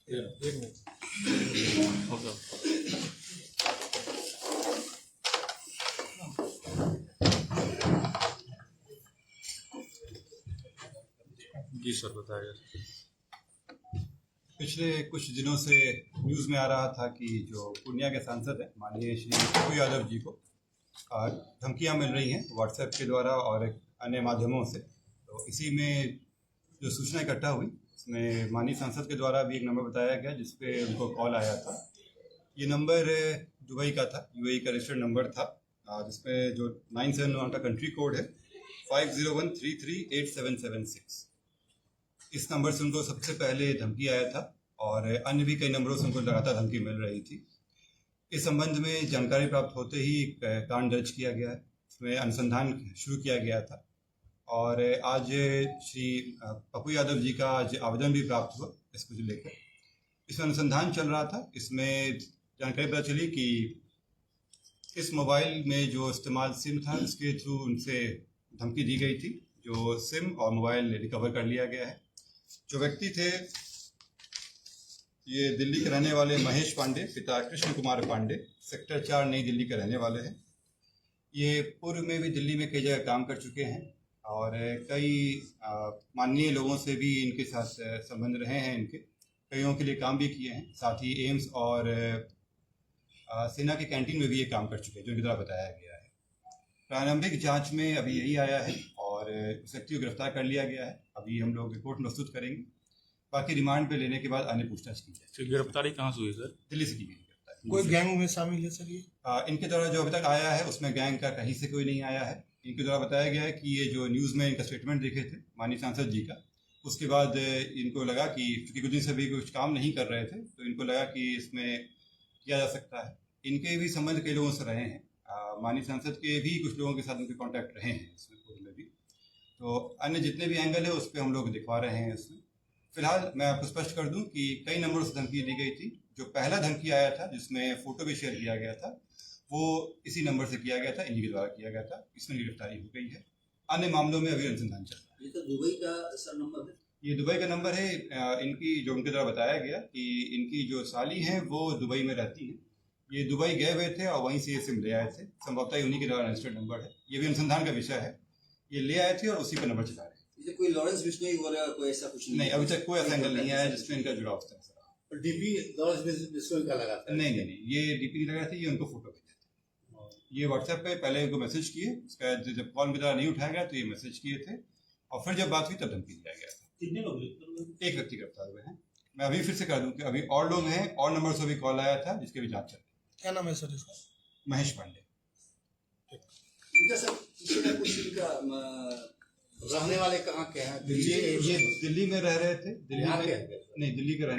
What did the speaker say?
एक minute. Okay. जी sir, बताइए। पिछले कुछ दिनों से न्यूज़ में आ रहा था कि जो पूर्णिया के सांसद हैं माननीय श्री पप्पू यादव जी को धमकियां मिल रही हैं व्हाट्सएप के द्वारा और अन्य माध्यमों से। तो इसी में जो सूचना इकट्ठा हुई उसमें माननीय सांसद के द्वारा भी एक नंबर बताया गया जिसपे उनको कॉल आया था। ये नंबर दुबई का था, यूएई का रजिस्टर्ड नंबर था, जिसपे जो 971 का कंट्री कोड है 5013387776। इस नंबर से उनको सबसे पहले धमकी आया था और अन्य भी कई नंबरों से उनको लगातार धमकी मिल रही थी। इस संबंध में जानकारी प्राप्त होते ही कांड दर्ज किया गया है, इसमें अनुसंधान शुरू किया गया था और आज श्री पप्पू यादव जी का आज आवेदन भी प्राप्त हुआ इसको लेकर। इसमें अनुसंधान चल रहा था। इसमें जानकारी पता चली कि इस मोबाइल में जो इस्तेमाल सिम था इसके थ्रू उनसे धमकी दी गई थी। जो सिम और मोबाइल रिकवर कर लिया गया है। जो व्यक्ति थे ये दिल्ली के रहने वाले महेश पांडे, पिता कृष्ण कुमार पांडे, सेक्टर 4 नई दिल्ली के रहने वाले हैं। ये पूर्व में भी दिल्ली में कई जगह काम कर चुके हैं और कई माननीय लोगों से भी इनके साथ संबंध रहे हैं। इनके कईयों के लिए काम भी किए हैं। साथ ही एम्स और सेना के कैंटीन में भी ये काम कर चुके हैं, जो इनकी तरह बताया गया है। प्रारंभिक जांच में अभी यही आया है और उस व्यक्ति को गिरफ्तार कर लिया गया है। अभी हम लोग रिपोर्ट प्रस्तुत करेंगे, बाकी रिमांड पे लेने के बाद अन्य पूछताछ की जाएगी। गिरफ्तारी कहाँ से हुई सर? दिल्ली से की गई गिरफ्तारी। कोई गैंग में शामिल है सर? ये इनके द्वारा जो अभी तक आया है उसमें गैंग का कहीं से कोई नहीं आया है। इनके द्वारा बताया गया है कि ये जो न्यूज़ में इनका स्टेटमेंट देखे थे माननीय सांसद जी का, उसके बाद इनको लगा कि चूंकि कुछ दिन से भी कुछ काम नहीं कर रहे थे तो इनको लगा कि इसमें किया जा सकता है। इनके भी संबंध कई लोगों से रहे हैं। माननीय सांसद के भी कुछ लोगों के साथ उनके कॉन्टैक्ट रहे हैं इसमें पूर्व में भी। तो अन्य जितने भी एंगल है उस पर हम लोग दिखवा रहे हैं इसमें। फिलहाल मैं आपको स्पष्ट कर दूं कि कई नंबरों से धमकी दी गई थी। जो पहला धमकी आया था जिसमें फोटो भी शेयर किया गया था वो इसी नंबर से किया गया था, इन्हीं के द्वारा किया गया था। इसमें गिरफ्तारी हो गई है। अन्य मामलों में अभी अनुसंधान चल रहा है। ये तो दुबई का सर नंबर है। ये दुबई का नंबर है। इनकी जो उनके द्वारा बताया गया कि इनकी जो साली हैं वो दुबई में रहती हैं। ये दुबई गए हुए थे और वहीं से ये सिम ले आए थे। संभवतः उन्हीं के द्वारा रजिस्टर्ड नंबर है। ये भी अनुसंधान का विषय है। ये ले आए थे और उसी पर नंबर चला रहे हैं। कोई लॉरेंस बिश्नोई वगैरह कोई ऐसा कुछ नहीं, अभी तक कोई ऐसा एंगल नहीं आया जिसमें इनका जुड़ाव था। डीपी लॉरेंस बिश्नोई का लगा था? नहीं, ये डीपी नहीं लगा था। ये उनको फोटो भेजे थे। ये व्हाट्सएप पे पहले उनको मैसेज किए, उसका जब कॉल के द्वारा नहीं उठाया गया तो ये मैसेज किए थे और फिर जब बात हुई तब धमकी दिया गया था। कितने लोग? एक व्यक्ति गिरफ्तार हुए हैं। मैं अभी फिर से कह दूं कि अभी और लोग हैं और नंबर से भी कॉल आया था जिसके भी जांच चल रही है। क्या नाम है सर इसका? महेश पांडे। इनका सर किसी का कुछ इनका रहने वाले कहाँ के हैं? ये दिल्ली में रह रहे थे। दिल्ली यहाँ में के? नहीं, दिल्ली के रहने